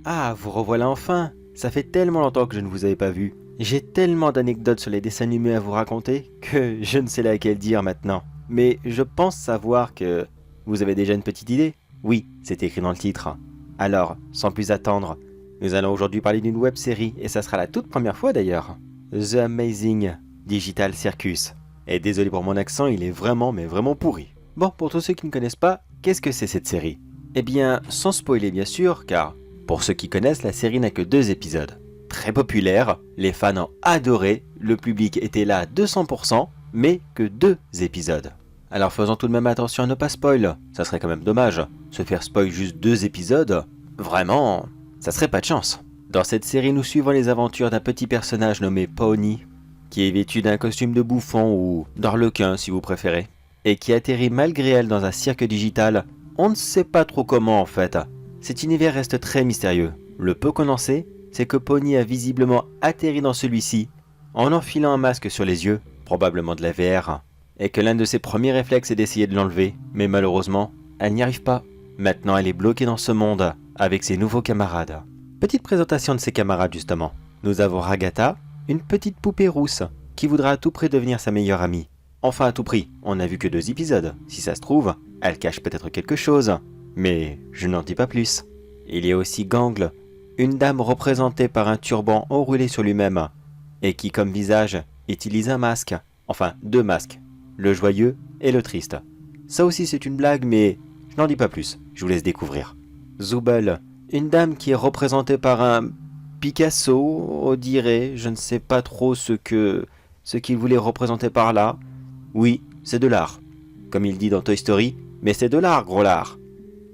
Ah, vous revoilà enfin! Ça fait tellement longtemps que je ne vous avais pas vu. J'ai tellement d'anecdotes sur les dessins animés à vous raconter que je ne sais laquelle dire maintenant. Mais je pense savoir que vous avez déjà une petite idée. Oui, c'est écrit dans le titre. Alors, sans plus attendre, nous allons aujourd'hui parler d'une web-série et ça sera la toute première fois d'ailleurs. The Amazing Digital Circus. Et désolé pour mon accent, il est vraiment mais vraiment pourri. Bon, pour tous ceux qui ne connaissent pas, qu'est-ce que c'est cette série? Eh bien, sans spoiler bien sûr, car pour ceux qui connaissent, la série n'a que 2 épisodes. Très populaire, les fans ont adoré, le public était là à 200%, mais que 2 épisodes. Alors faisons tout de même attention à ne pas spoil, ça serait quand même dommage. Se faire spoil juste 2 épisodes, vraiment, ça serait pas de chance. Dans cette série, nous suivons les aventures d'un petit personnage nommé Pony, qui est vêtu d'un costume de bouffon ou d'arlequin si vous préférez, et qui atterrit malgré elle dans un cirque digital. On ne sait pas trop comment en fait. Cet univers reste très mystérieux. Le peu qu'on en sait, c'est que Pony a visiblement atterri dans celui-ci en enfilant un masque sur les yeux, probablement de la VR, et que l'un de ses premiers réflexes est d'essayer de l'enlever, mais malheureusement, elle n'y arrive pas. Maintenant, elle est bloquée dans ce monde avec ses nouveaux camarades. Petite présentation de ses camarades justement. Nous avons Ragatha, une petite poupée rousse qui voudra à tout prix devenir sa meilleure amie. Enfin à tout prix, on n'a vu que 2 épisodes. Si ça se trouve, elle cache peut-être quelque chose. Mais je n'en dis pas plus. Il y a aussi Gangle, une dame représentée par un turban enroulé sur lui-même, et qui comme visage utilise un masque, enfin 2 masques, le joyeux et le triste. Ça aussi c'est une blague mais je n'en dis pas plus, je vous laisse découvrir. Zooble, une dame qui est représentée par un Picasso, on dirait, je ne sais pas trop ce qu'il voulait représenter par là. Oui, c'est de l'art, comme il dit dans Toy Story, mais c'est de l'art, gros lard.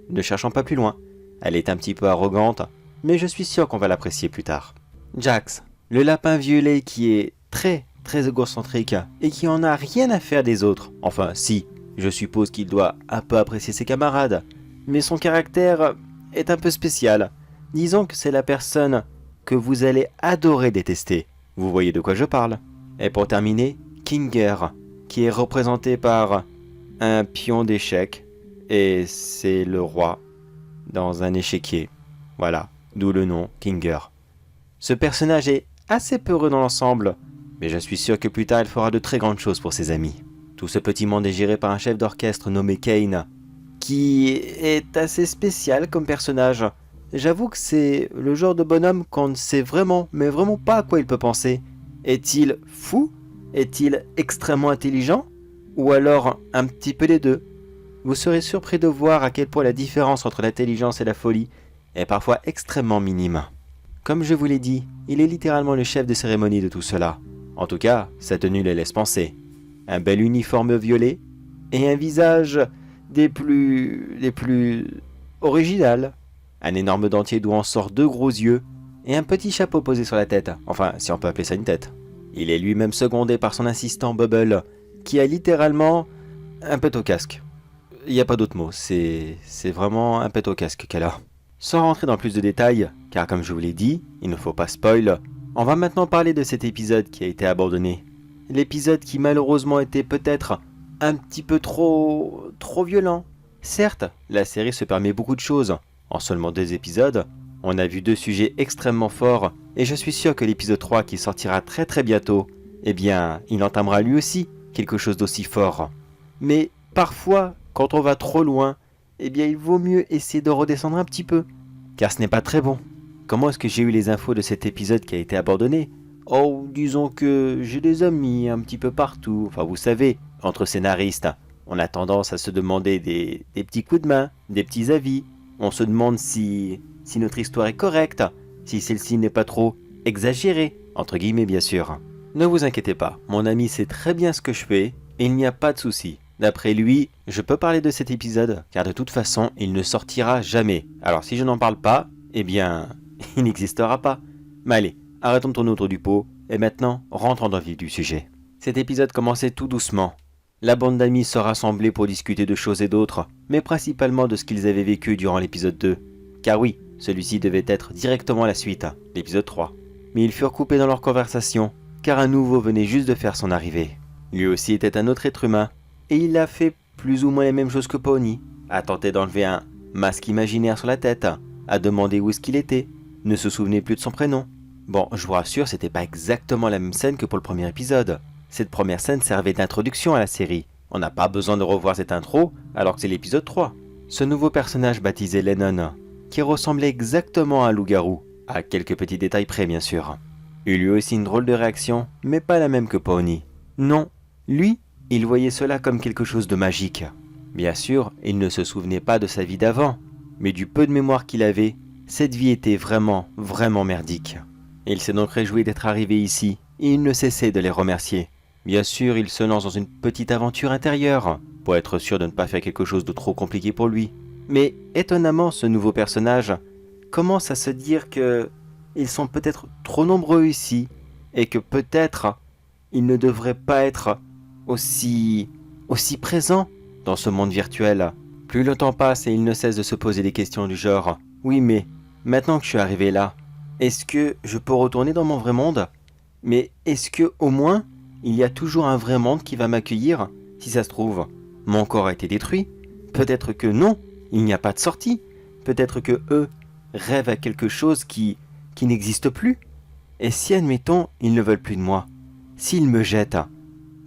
Ne cherchons pas plus loin. Elle est un petit peu arrogante, mais je suis sûr qu'on va l'apprécier plus tard. Jax, le lapin violet qui est très égocentrique et qui en a rien à faire des autres. Enfin, si, je suppose qu'il doit un peu apprécier ses camarades, mais son caractère est un peu spécial. Disons que c'est la personne que vous allez adorer détester. Vous voyez de quoi je parle. Et pour terminer, Kinger, qui est représenté par un pion d'échecs. Et c'est le roi dans un échiquier. Voilà, d'où le nom Kinger. Ce personnage est assez peureux dans l'ensemble, mais je suis sûr que plus tard il fera de très grandes choses pour ses amis. Tout ce petit monde est géré par un chef d'orchestre nommé Kane, qui est assez spécial comme personnage. J'avoue que c'est le genre de bonhomme qu'on ne sait vraiment, mais vraiment pas à quoi il peut penser. Est-il fou? Est-il extrêmement intelligent? Ou alors un petit peu des deux? Vous serez surpris de voir à quel point la différence entre l'intelligence et la folie est parfois extrêmement minime. Comme je vous l'ai dit, il est littéralement le chef de cérémonie de tout cela. En tout cas, sa tenue les laisse penser. Un bel uniforme violet et un visage des plus original. Un énorme dentier d'où en sort 2 gros yeux et un petit chapeau posé sur la tête. Enfin, si on peut appeler ça une tête. Il est lui-même secondé par son assistant Bubble, qui a littéralement un pet au casque. Il n'y a pas d'autre mot, c'est vraiment un pet au casque qu'elle a. Sans rentrer dans plus de détails, car comme je vous l'ai dit, il ne faut pas spoil, on va maintenant parler de cet épisode qui a été abandonné. L'épisode qui malheureusement était peut-être un petit peu trop violent. Certes, la série se permet beaucoup de choses. En seulement 2 épisodes, on a vu 2 sujets extrêmement forts, et je suis sûr que l'épisode 3 qui sortira très bientôt, eh bien, il entamera lui aussi quelque chose d'aussi fort. Mais parfois, quand on va trop loin, eh bien il vaut mieux essayer de redescendre un petit peu, car ce n'est pas très bon. Comment est-ce que j'ai eu les infos de cet épisode qui a été abandonné? Oh, disons que j'ai des amis un petit peu partout. Enfin, vous savez, entre scénaristes, on a tendance à se demander des petits coups de main, des petits avis. On se demande si notre histoire est correcte, si celle-ci n'est pas trop exagérée, entre guillemets bien sûr. Ne vous inquiétez pas, mon ami sait très bien ce que je fais, et il n'y a pas de souci. D'après lui, je peux parler de cet épisode, car de toute façon, il ne sortira jamais. Alors si je n'en parle pas, eh bien, il n'existera pas. Mais allez, arrêtons de tourner autour du pot, et maintenant, rentrons dans le vif du sujet. Cet épisode commençait tout doucement. La bande d'amis se rassemblait pour discuter de choses et d'autres, mais principalement de ce qu'ils avaient vécu durant l'épisode 2. Car oui, celui-ci devait être directement la suite, l'épisode 3. mais ils furent coupés dans leur conversation, car un nouveau venait juste de faire son arrivée. Lui aussi était un autre être humain, et il a fait plus ou moins les mêmes choses que Pony, a tenté d'enlever un masque imaginaire sur la tête, a demandé où est-ce qu'il était, ne se souvenait plus de son prénom. Bon, je vous rassure, c'était pas exactement la même scène que pour le premier épisode. Cette première scène servait d'introduction à la série. On n'a pas besoin de revoir cette intro, alors que c'est l'épisode 3. Ce nouveau personnage baptisé Lennon, qui ressemblait exactement à un loup-garou, à quelques petits détails près bien sûr. Eut lui aussi une drôle de réaction, mais pas la même que Pony. Non, lui, il voyait cela comme quelque chose de magique. Bien sûr, il ne se souvenait pas de sa vie d'avant, mais du peu de mémoire qu'il avait, cette vie était vraiment, vraiment merdique. Il s'est donc réjoui d'être arrivé ici, et il ne cessait de les remercier. Bien sûr, il se lance dans une petite aventure intérieure, pour être sûr de ne pas faire quelque chose de trop compliqué pour lui. Mais étonnamment, ce nouveau personnage commence à se dire que ils sont peut-être trop nombreux ici, et que peut-être ils ne devraient pas être aussi présents dans ce monde virtuel. Plus le temps passe et il ne cesse de se poser des questions du genre « Oui mais, maintenant que je suis arrivé là, est-ce que je peux retourner dans mon vrai monde? Mais est-ce que au moins, il y a toujours un vrai monde qui va m'accueillir? Si ça se trouve, mon corps a été détruit. Peut-être que non, il n'y a pas de sortie. Peut-être que eux rêvent à quelque chose qui n'existe plus. Et si, admettons, ils ne veulent plus de moi, s'ils me jettent,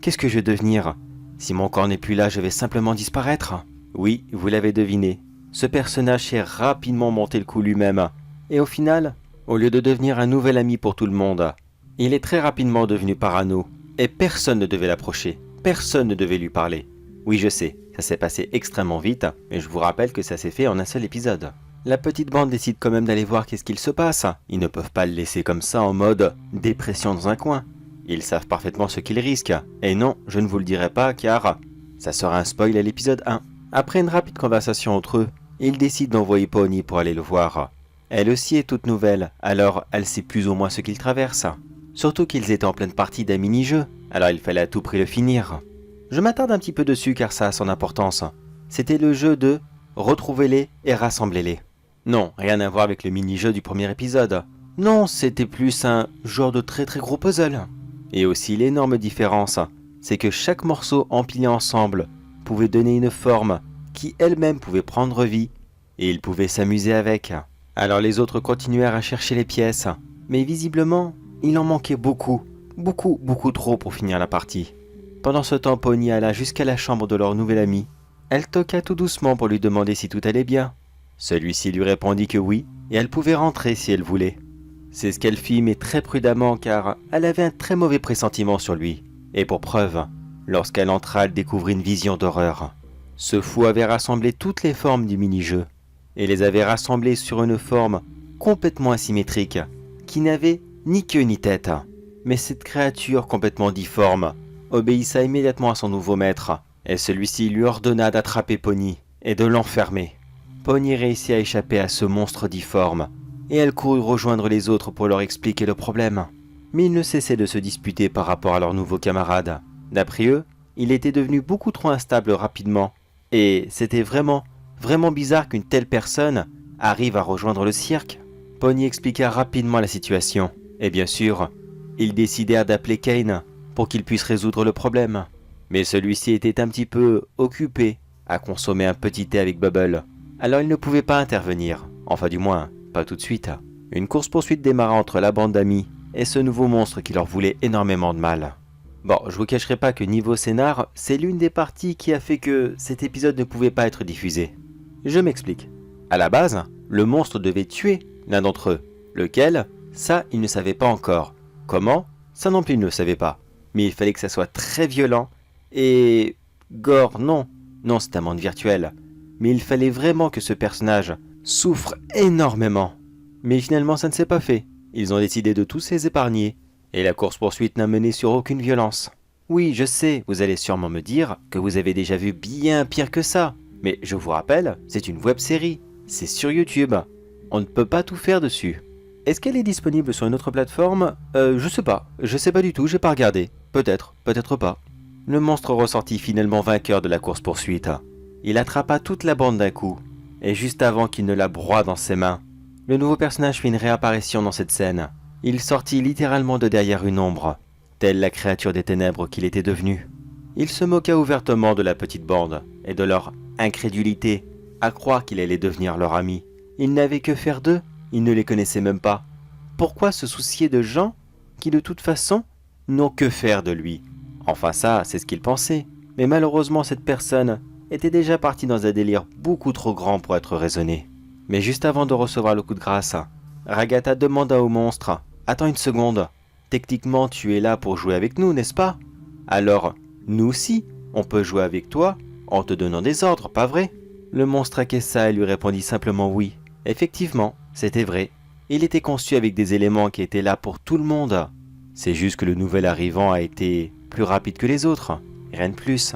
qu'est-ce que je vais devenir? Si mon corps n'est plus là, je vais simplement disparaître. Oui, vous l'avez deviné, ce personnage s'est rapidement monté le coup lui-même. Et au final, au lieu de devenir un nouvel ami pour tout le monde, il est très rapidement devenu parano. Et personne ne devait l'approcher, personne ne devait lui parler. Oui, je sais, ça s'est passé extrêmement vite, mais je vous rappelle que ça s'est fait en un seul épisode. La petite bande décide quand même d'aller voir qu'est-ce qu'il se passe. Ils ne peuvent pas le laisser comme ça en mode dépression dans un coin. Ils savent parfaitement ce qu'ils risquent. Et non, je ne vous le dirai pas car ça sera un spoil à l'épisode 1. Après une rapide conversation entre eux, ils décident d'envoyer Pony pour aller le voir. Elle aussi est toute nouvelle, alors elle sait plus ou moins ce qu'ils traversent. Surtout qu'ils étaient en pleine partie d'un mini-jeu, alors il fallait à tout prix le finir. Je m'attarde un petit peu dessus car ça a son importance. C'était le jeu de retrouvez-les et rassemblez-les. Non, rien à voir avec le mini-jeu du premier épisode. Non, c'était plus un genre de très très gros puzzle. Et aussi l'énorme différence, c'est que chaque morceau empilé ensemble pouvait donner une forme qui elle-même pouvait prendre vie et ils pouvaient s'amuser avec. Alors les autres continuèrent à chercher les pièces, mais visiblement, il en manquait beaucoup trop pour finir la partie. Pendant ce temps, Pony alla jusqu'à la chambre de leur nouvel ami. Elle toqua tout doucement pour lui demander si tout allait bien. Celui-ci lui répondit que oui, et elle pouvait rentrer si elle voulait. C'est ce qu'elle fit, mais très prudemment car elle avait un très mauvais pressentiment sur lui. Et pour preuve, lorsqu'elle entra, elle découvrit une vision d'horreur. Ce fou avait rassemblé toutes les formes du mini-jeu, et les avait rassemblées sur une forme complètement asymétrique, qui n'avait ni queue ni tête. Mais cette créature complètement difforme obéissa immédiatement à son nouveau maître, et celui-ci lui ordonna d'attraper Pony et de l'enfermer. Pony réussit à échapper à ce monstre difforme, et elle courut rejoindre les autres pour leur expliquer le problème. Mais ils ne cessaient de se disputer par rapport à leur nouveau camarade. D'après eux, il était devenu beaucoup trop instable rapidement, et c'était vraiment bizarre qu'une telle personne arrive à rejoindre le cirque. Pony expliqua rapidement la situation, et bien sûr, ils décidèrent d'appeler Kane pour qu'il puisse résoudre le problème. Mais celui-ci était un petit peu occupé à consommer un petit thé avec Bubble, alors il ne pouvait pas intervenir, enfin du moins, pas tout de suite. Une course-poursuite démarra entre la bande d'amis et ce nouveau monstre qui leur voulait énormément de mal. Bon, je vous cacherai pas que niveau scénar, c'est l'une des parties qui a fait que cet épisode ne pouvait pas être diffusé. Je m'explique. À la base, le monstre devait tuer l'un d'entre eux. Lequel? Ça, il ne savait pas encore. Comment? Ça non plus, il ne le savait pas. Mais il fallait que ça soit très violent et... gore, non. Non, c'est un monde virtuel. Mais il fallait vraiment que ce personnage souffre énormément. Mais finalement, ça ne s'est pas fait. Ils ont décidé de tous les épargner. Et la course-poursuite n'a mené sur aucune violence. Oui, je sais, vous allez sûrement me dire que vous avez déjà vu bien pire que ça. Mais je vous rappelle, c'est une web-série. C'est sur YouTube. On ne peut pas tout faire dessus. Est-ce qu'elle est disponible sur une autre plateforme? Je sais pas. Je sais pas du tout, j'ai pas regardé. Peut-être, peut-être pas. Le monstre ressortit finalement vainqueur de la course-poursuite. Il attrapa toute la bande d'un coup. Et juste avant qu'il ne la broie dans ses mains, le nouveau personnage fit une réapparition dans cette scène. Il sortit littéralement de derrière une ombre, telle la créature des ténèbres qu'il était devenu. Il se moqua ouvertement de la petite bande et de leur incrédulité à croire qu'il allait devenir leur ami. Il n'avait que faire d'eux, il ne les connaissait même pas. Pourquoi se soucier de gens qui de toute façon n'ont que faire de lui? Enfin ça, c'est ce qu'il pensait. Mais malheureusement cette personne était déjà partie dans un délire beaucoup trop grand pour être raisonné. Mais juste avant de recevoir le coup de grâce, Ragatha demanda au monstre « Attends une seconde, techniquement tu es là pour jouer avec nous, n'est-ce pas? Alors, nous aussi, on peut jouer avec toi en te donnant des ordres, pas vrai ?» Le monstre acquiesça et lui répondit simplement oui. Effectivement, c'était vrai. Il était conçu avec des éléments qui étaient là pour tout le monde. C'est juste que le nouvel arrivant a été plus rapide que les autres, rien de plus.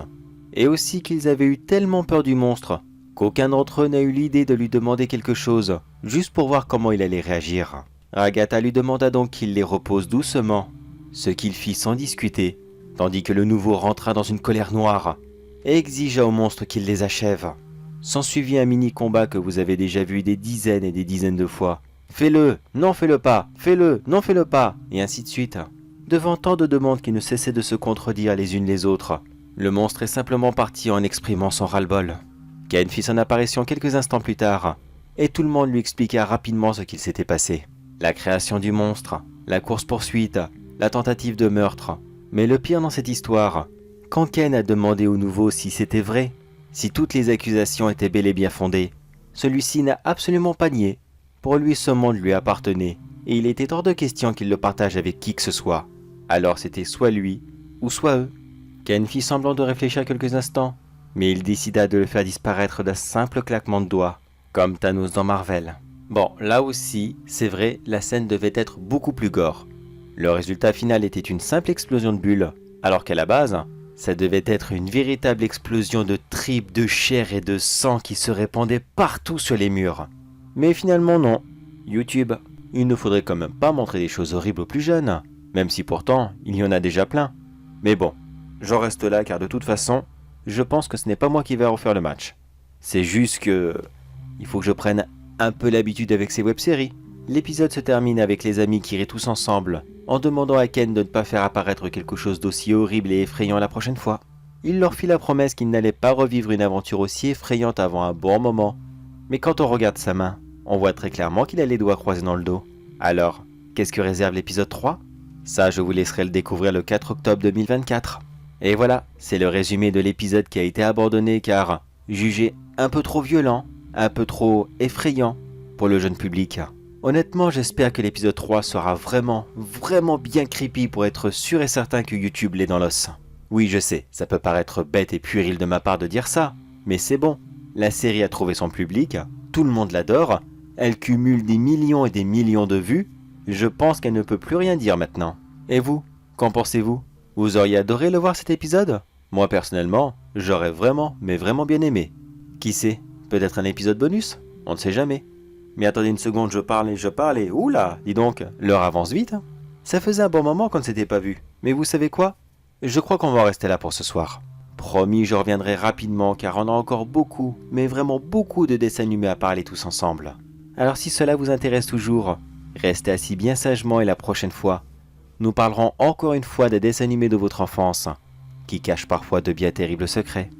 Et aussi qu'ils avaient eu tellement peur du monstre qu'aucun d'entre eux n'a eu l'idée de lui demander quelque chose, juste pour voir comment il allait réagir. Ragatha lui demanda donc qu'il les repose doucement, ce qu'il fit sans discuter, tandis que le nouveau rentra dans une colère noire et exigea au monstre qu'il les achève. S'ensuivit un mini-combat que vous avez déjà vu des dizaines et des dizaines de fois. Fais-le, non fais-le pas, fais-le, non fais-le pas, et ainsi de suite. Devant tant de demandes qui ne cessaient de se contredire les unes les autres, le monstre est simplement parti en exprimant son ras-le-bol. Ken fit son apparition quelques instants plus tard, et tout le monde lui expliqua rapidement ce qu'il s'était passé. La création du monstre, la course-poursuite, la tentative de meurtre. Mais le pire dans cette histoire, quand Ken a demandé au nouveau si c'était vrai, si toutes les accusations étaient bel et bien fondées, celui-ci n'a absolument pas nié. Pour lui, ce monde lui appartenait, et il était hors de question qu'il le partage avec qui que ce soit. Alors c'était soit lui, ou soit eux. Ken fit semblant de réfléchir quelques instants, mais il décida de le faire disparaître d'un simple claquement de doigts, comme Thanos dans Marvel. Bon, là aussi, c'est vrai, la scène devait être beaucoup plus gore. Le résultat final était une simple explosion de bulles, alors qu'à la base, ça devait être une véritable explosion de tripes, de chair et de sang qui se répandait partout sur les murs. Mais finalement non. YouTube, il ne faudrait quand même pas montrer des choses horribles aux plus jeunes, même si pourtant, il y en a déjà plein. Mais bon, j'en reste là car de toute façon, je pense que ce n'est pas moi qui vais refaire le match. C'est juste que... il faut que je prenne un peu l'habitude avec ces web-séries. L'épisode se termine avec les amis qui rient tous ensemble, en demandant à Ken de ne pas faire apparaître quelque chose d'aussi horrible et effrayant la prochaine fois. Il leur fit la promesse qu'il n'allait pas revivre une aventure aussi effrayante avant un bon moment. Mais quand on regarde sa main, on voit très clairement qu'il a les doigts croisés dans le dos. Alors, qu'est-ce que réserve l'épisode 3 ? Ça, je vous laisserai le découvrir le 4 octobre 2024. Et voilà, c'est le résumé de l'épisode qui a été abandonné car jugé un peu trop violent, un peu trop effrayant pour le jeune public. Honnêtement, j'espère que l'épisode 3 sera vraiment bien creepy pour être sûr et certain que YouTube l'est dans l'os. Oui, je sais, ça peut paraître bête et puéril de ma part de dire ça, mais c'est bon. La série a trouvé son public, tout le monde l'adore, elle cumule des millions et des millions de vues, je pense qu'elle ne peut plus rien dire maintenant. Et vous, qu'en pensez-vous ? Vous auriez adoré le voir cet épisode ? Moi personnellement, j'aurais vraiment bien aimé. Qui sait, peut-être un épisode bonus ? On ne sait jamais. Mais attendez une seconde, je parle et... Oula, dis donc, l'heure avance vite. Ça faisait un bon moment qu'on ne s'était pas vu. Mais vous savez quoi ? Je crois qu'on va en rester là pour ce soir. Promis, je reviendrai rapidement car on a encore beaucoup, mais vraiment beaucoup de dessins animés à parler tous ensemble. Alors si cela vous intéresse toujours, restez assis bien sagement et la prochaine fois, nous parlerons encore une fois des dessins animés de votre enfance, qui cachent parfois de bien terribles secrets.